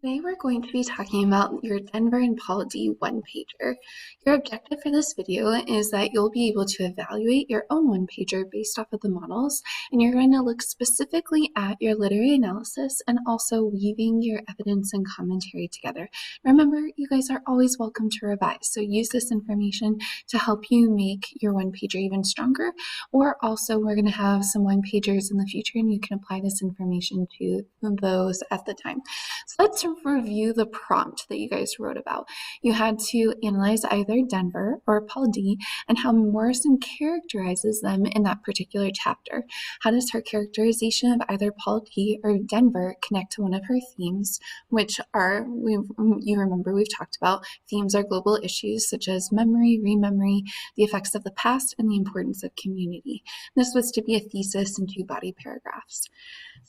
Today we're going to be talking about your Denver and Paula D one-pager. Your objective for this video is that you'll be able to evaluate your own one-pager based off of the models, and you're going to look specifically at your literary analysis and also weaving your evidence and commentary together. Remember, you guys are always welcome to revise, so use this information to help you make your one-pager even stronger, or also we're going to have some one-pagers in the future and you can apply this information to those at the time. So let's review the prompt that you guys wrote about. You had to analyze either Denver or Paula D and how Morrison characterizes them in that particular chapter. How does her characterization of either Paula D or Denver connect to one of her themes, which are, you remember we've talked about, themes are global issues such as memory, rememory, the effects of the past, and the importance of community. This was to be a thesis in 2 body paragraphs.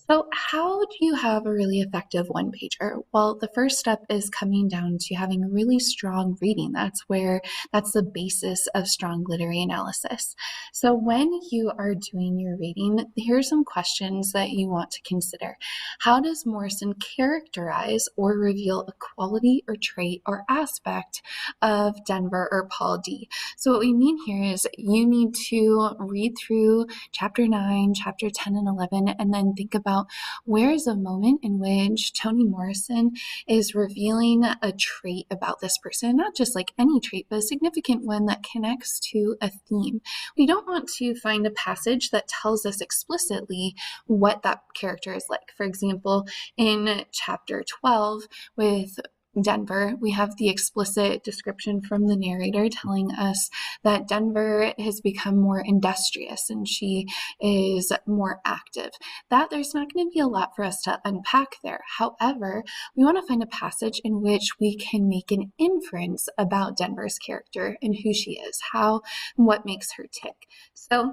So how do you have a really effective one-pager? Well, the first step is coming down to having a really strong reading. That's the basis of strong literary analysis. So when you are doing your reading, here are some questions that you want to consider. How does Morrison characterize or reveal a quality or trait or aspect of Denver or Paula D? So what we mean here is you need to read through chapter 9, chapter 10, and 11, and then think about where is a moment in which Toni Morrison is revealing a trait about this person, not just like any trait, but a significant one that connects to a theme. We don't want to find a passage that tells us explicitly what that character is like. For example, in chapter 12 with Denver, we have the explicit description from the narrator telling us that Denver has become more industrious and she is more active. That there's not going to be a lot for us to unpack there. However, we want to find a passage in which we can make an inference about Denver's character and who she is, what makes her tick. So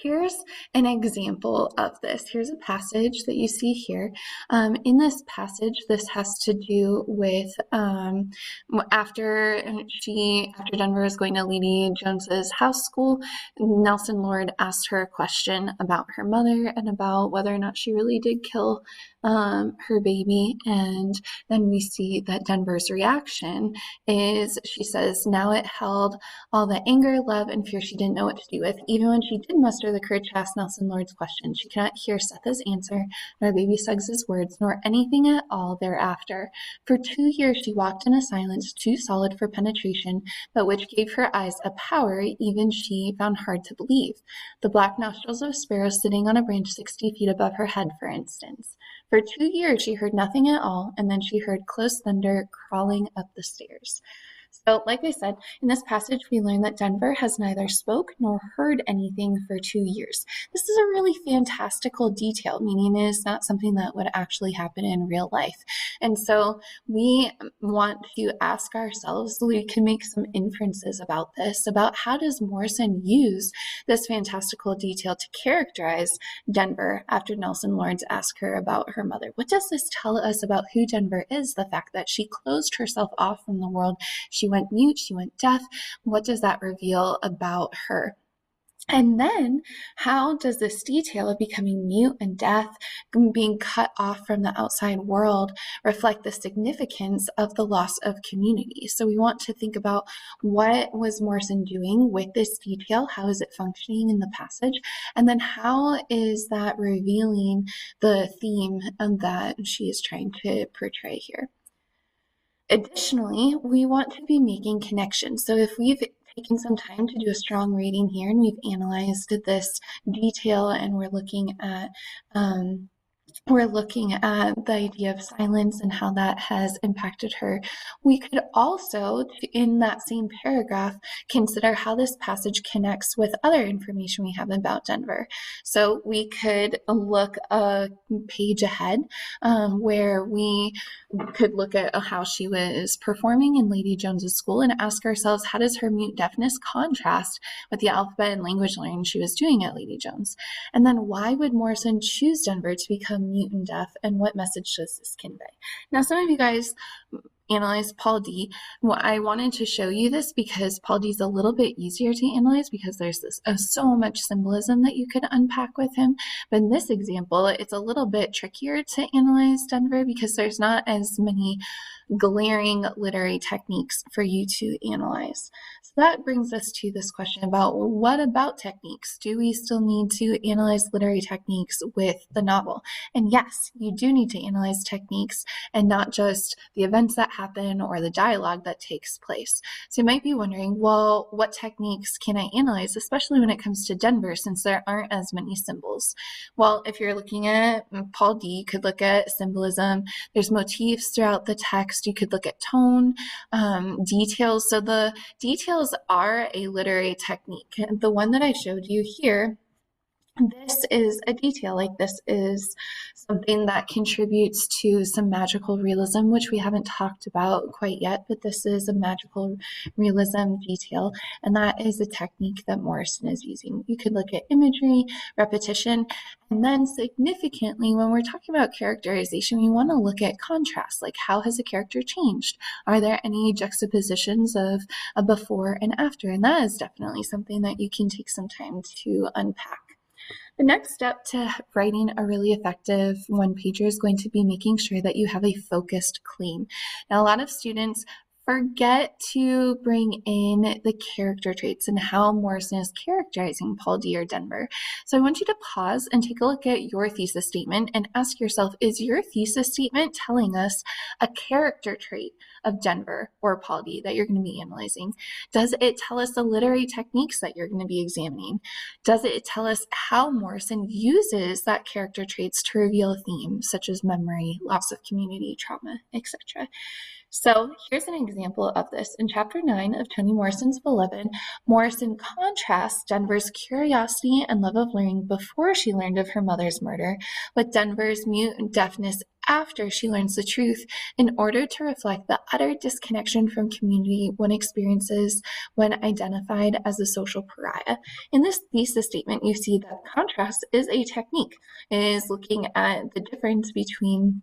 here's an example of this. Here's a passage that you see here. In this passage, this has to do with after Denver was going to Lady Jones's house school, Nelson Lord asked her a question about her mother and about whether or not she really did kill her baby. And then we see that Denver's reaction is, she says, now it held all the anger, love, and fear she didn't know what to do with. Even when she did muster the courage to ask Nelson Lord's question, she could not hear Setha's answer, nor baby Suggs's words, nor anything at all thereafter. For 2 years she walked in a silence too solid for penetration, but which gave her eyes a power even she found hard to believe. The black nostrils of a sparrow sitting on a branch 60 feet above her head, for instance. For 2 years she heard nothing at all, and then she heard close thunder crawling up the stairs. So, like I said, in this passage, we learn that Denver has neither spoke nor heard anything for 2 years. This is a really fantastical detail, meaning it is not something that would actually happen in real life. And so we want to ask ourselves, we can make some inferences about this, about how does Morrison use this fantastical detail to characterize Denver after Nelson Lawrence asked her about her mother? What does this tell us about who Denver is? The fact that she closed herself off from the world. She went mute, she went deaf. What does that reveal about her? And then how does this detail of becoming mute and deaf, being cut off from the outside world, reflect the significance of the loss of community? So we want to think about what was Morrison doing with this detail? How is it functioning in the passage? And then how is that revealing the theme that she is trying to portray here? Additionally, we want to be making connections. So if we've taken some time to do a strong reading here and we've analyzed this detail and we're looking at the idea of silence and how that has impacted her, we could also, in that same paragraph, consider how this passage connects with other information we have about Denver. So we could look a page ahead where we could look at how she was performing in Lady Jones's school and ask ourselves, how does her mute deafness contrast with the alphabet and language learning she was doing at Lady Jones? And then why would Morrison choose Denver to become mute and deaf, and what message does this convey? Now, some of you guys analyze Paul D. Well, I wanted to show you this because Paul D is a little bit easier to analyze because there's so much symbolism that you could unpack with him. But in this example, it's a little bit trickier to analyze Denver because there's not as many glaring literary techniques for you to analyze. So that brings us to this question about what about techniques? Do we still need to analyze literary techniques with the novel? And yes, you do need to analyze techniques and not just the events that happen or the dialogue that takes place. So you might be wondering, well, what techniques can I analyze, especially when it comes to Denver, since there aren't as many symbols? Well, if you're looking at Paul D, you could look at symbolism. There's motifs throughout the text. You could look at tone, details. So the details are a literary technique. The one that I showed you here, this is a detail. Like, this is something that contributes to some magical realism, which we haven't talked about quite yet, but this is a magical realism detail, and that is a technique that Morrison is using. You could look at imagery, repetition, and then significantly, when we're talking about characterization, we want to look at contrast, like how has a character changed? Are there any juxtapositions of a before and after? And that is definitely something that you can take some time to unpack. The next step to writing a really effective one-pager is going to be making sure that you have a focused claim. Now, a lot of students forget to bring in the character traits and how Morrison is characterizing Paul D or Denver. So I want you to pause and take a look at your thesis statement and ask yourself, is your thesis statement telling us a character trait of Denver or Paul D that you're going to be analyzing? Does it tell us the literary techniques that you're going to be examining? Does it tell us how Morrison uses that character traits to reveal a theme, such as memory, loss of community, trauma, etc.? So here's an example of this. In Chapter 9 of Toni Morrison's Beloved, Morrison contrasts Denver's curiosity and love of learning before she learned of her mother's murder with Denver's mute deafness after she learns the truth, in order to reflect the utter disconnection from community one experiences when identified as a social pariah. In this thesis statement, you see that contrast is a technique. It is looking at the difference between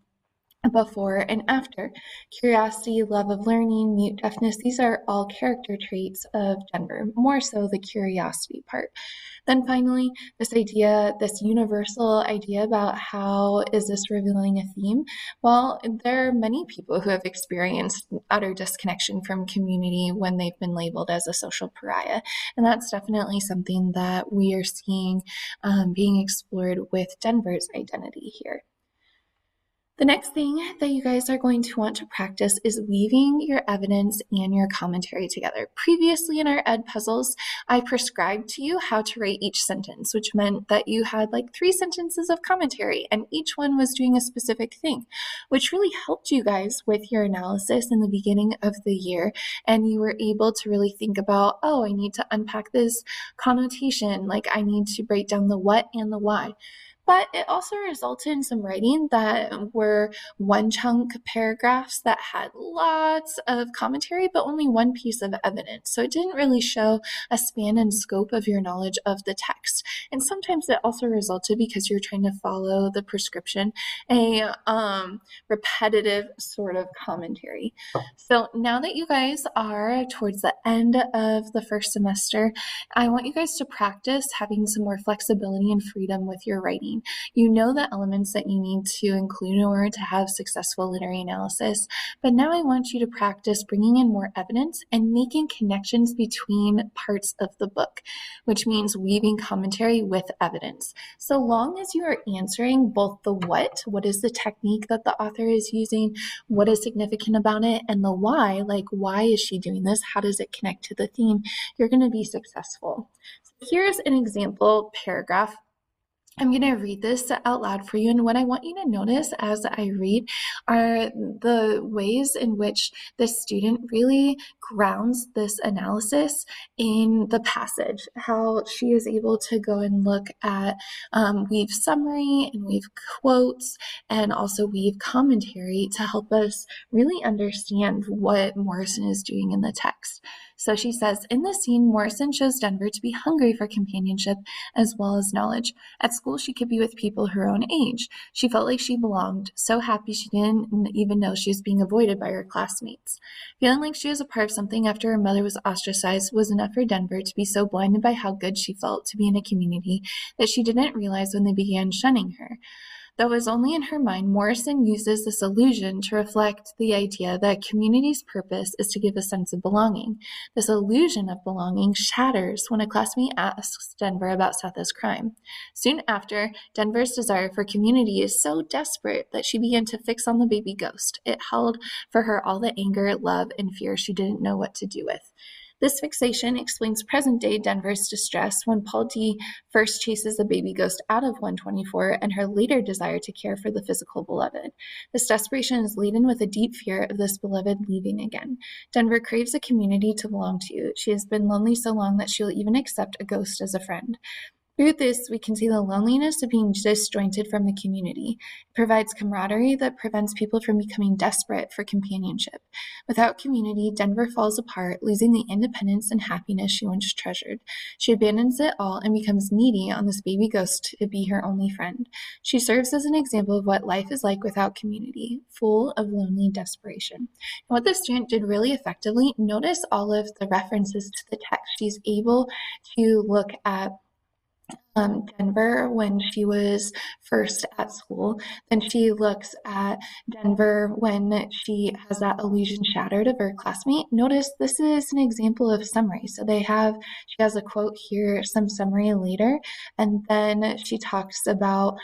before and after. Curiosity, love of learning, mute deafness, these are all character traits of Denver, more so the curiosity part. Then finally, this universal idea about how is this revealing a theme? Well, there are many people who have experienced utter disconnection from community when they've been labeled as a social pariah. And that's definitely something that we are seeing being explored with Denver's identity here. The next thing that you guys are going to want to practice is weaving your evidence and your commentary together. Previously in our Ed Puzzles, I prescribed to you how to write each sentence, which meant that you had like 3 sentences of commentary, and each one was doing a specific thing, which really helped you guys with your analysis in the beginning of the year. And you were able to really think about, oh, I need to unpack this connotation, like I need to break down the what and the why. But it also resulted in some writing that were one chunk paragraphs that had lots of commentary, but only one piece of evidence. So it didn't really show a span and scope of your knowledge of the text. And sometimes it also resulted, because you're trying to follow the prescription, a repetitive sort of commentary. So now that you guys are towards the end of the first semester, I want you guys to practice having some more flexibility and freedom with your writing. You know the elements that you need to include in order to have successful literary analysis, but now I want you to practice bringing in more evidence and making connections between parts of the book, which means weaving commentary with evidence. So long as you are answering both the what is the technique that the author is using, what is significant about it, and the why, like why is she doing this, how does it connect to the theme, you're going to be successful. So here's an example paragraph. I'm going to read this out loud for you, and what I want you to notice as I read are the ways in which the student really grounds this analysis in the passage, how she is able to go and look at weave summary and weave quotes and also weave commentary to help us really understand what Morrison is doing in the text. So she says, in this scene, Morrison shows Denver to be hungry for companionship as well as knowledge. At school, she could be with people her own age. She felt like she belonged, so happy she didn't even know she was being avoided by her classmates. Feeling like she was a part of something after her mother was ostracized was enough for Denver to be so blinded by how good she felt to be in a community that she didn't realize when they began shunning her. Though it was only in her mind, Morrison uses this illusion to reflect the idea that community's purpose is to give a sense of belonging. This illusion of belonging shatters when a classmate asks Denver about Setha's crime. Soon after, Denver's desire for community is so desperate that she began to fix on the baby ghost. It held for her all the anger, love, and fear she didn't know what to do with. This fixation explains present-day Denver's distress when Paul D first chases the baby ghost out of 124 and her later desire to care for the physical beloved. This desperation is laden with a deep fear of this beloved leaving again. Denver craves a community to belong to. She has been lonely so long that she'll even accept a ghost as a friend. Through this, we can see the loneliness of being disjointed from the community. It provides camaraderie that prevents people from becoming desperate for companionship. Without community, Denver falls apart, losing the independence and happiness she once treasured. She abandons it all and becomes needy on this baby ghost to be her only friend. She serves as an example of what life is like without community, full of lonely desperation. And what the student did really effectively, notice all of the references to the text. She's able to look at Denver when she was first at school. Then she looks at Denver when she has that illusion shattered of her classmate. Notice this is an example of summary. So she has a quote here, some summary later, and then she talks about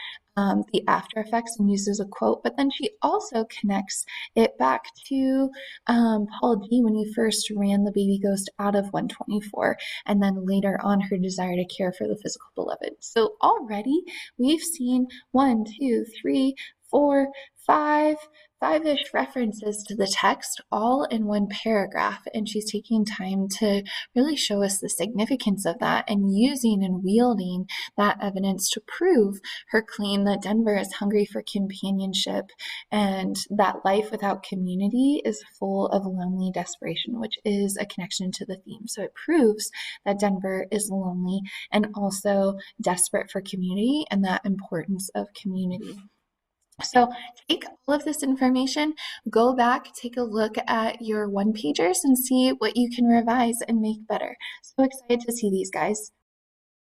the after effects and uses a quote, but then she also connects it back to Paul D when he first ran the baby ghost out of 124, and then later on her desire to care for the physical beloved. So already we've seen 1, 2, 3, 4, 5-ish references to the text all in one paragraph, and she's taking time to really show us the significance of that and using and wielding that evidence to prove her claim that Denver is hungry for companionship and that life without community is full of lonely desperation, which is a connection to the theme. So it proves that Denver is lonely and also desperate for community and that importance of community. So take all of this information, go back, take a look at your one-pagers and see what you can revise and make better. So excited to see these guys.